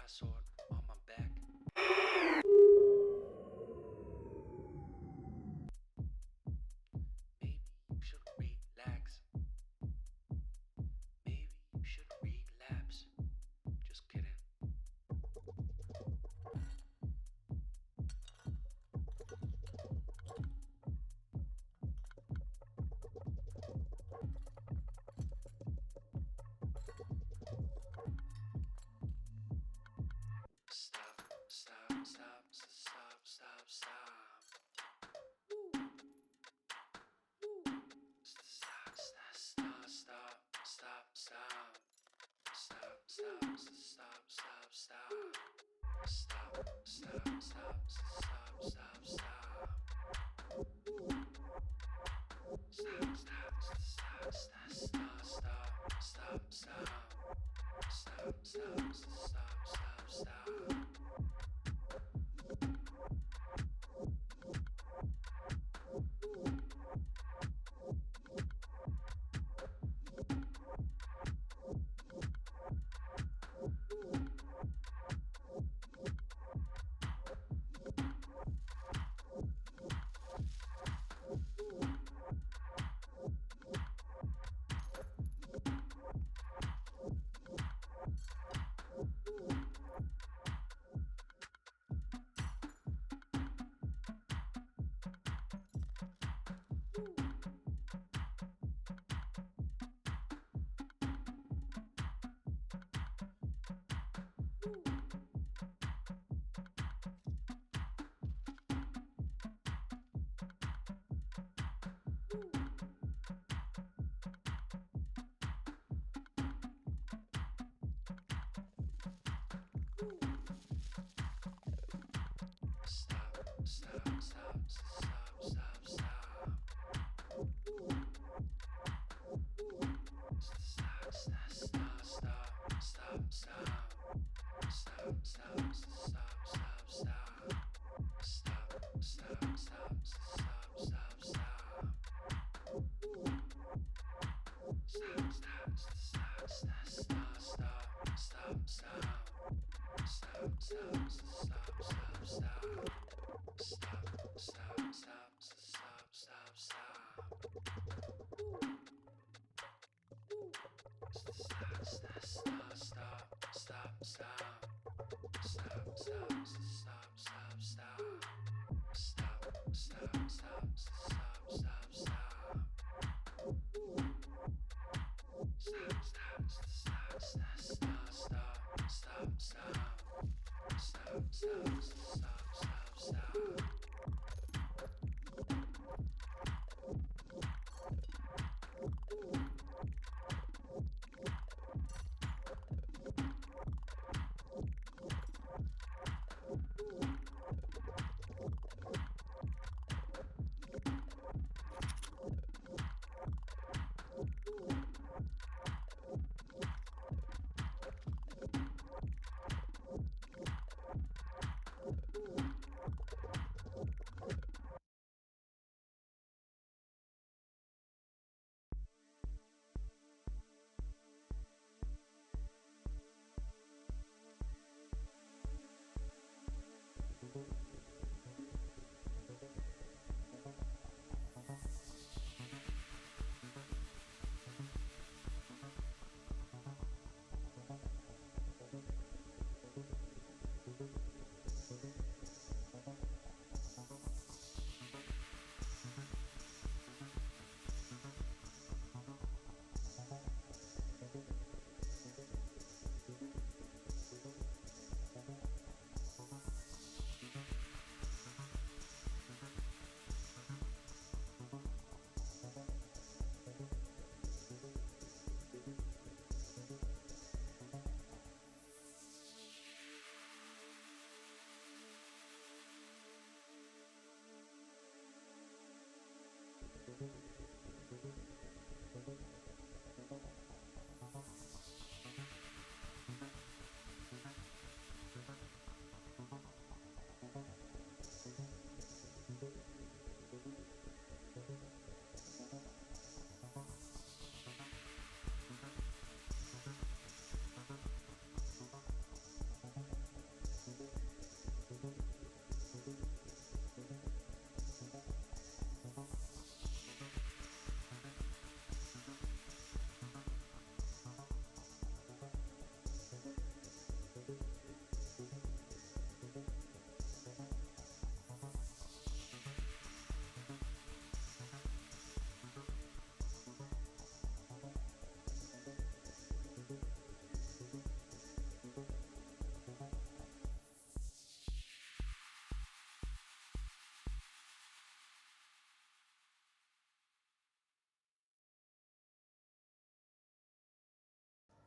sword on my back. Maybe you should relax. Maybe you should relapse. Just kidding.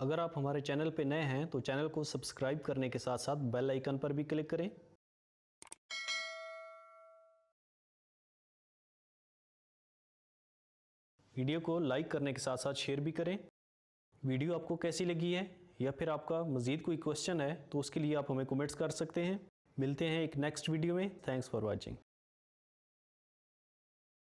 अगर आप हमारे channel पे नए हैं तो चैनल को सब्सक्राइब करने के साथ साथ बेल आइकन पर भी क्लिक करें। वीडियो को लाइक करने के साथ साथ शेयर भी करें। वीडियो आपको कैसी लगी है या फिर आपका मज़ीद कोई क्वेश्चन है तो उसके लिए आप हमें कमेंट्स कर सकते हैं। मिलते हैं एक नेक्स्ट वीडियो में। Thanks for watching.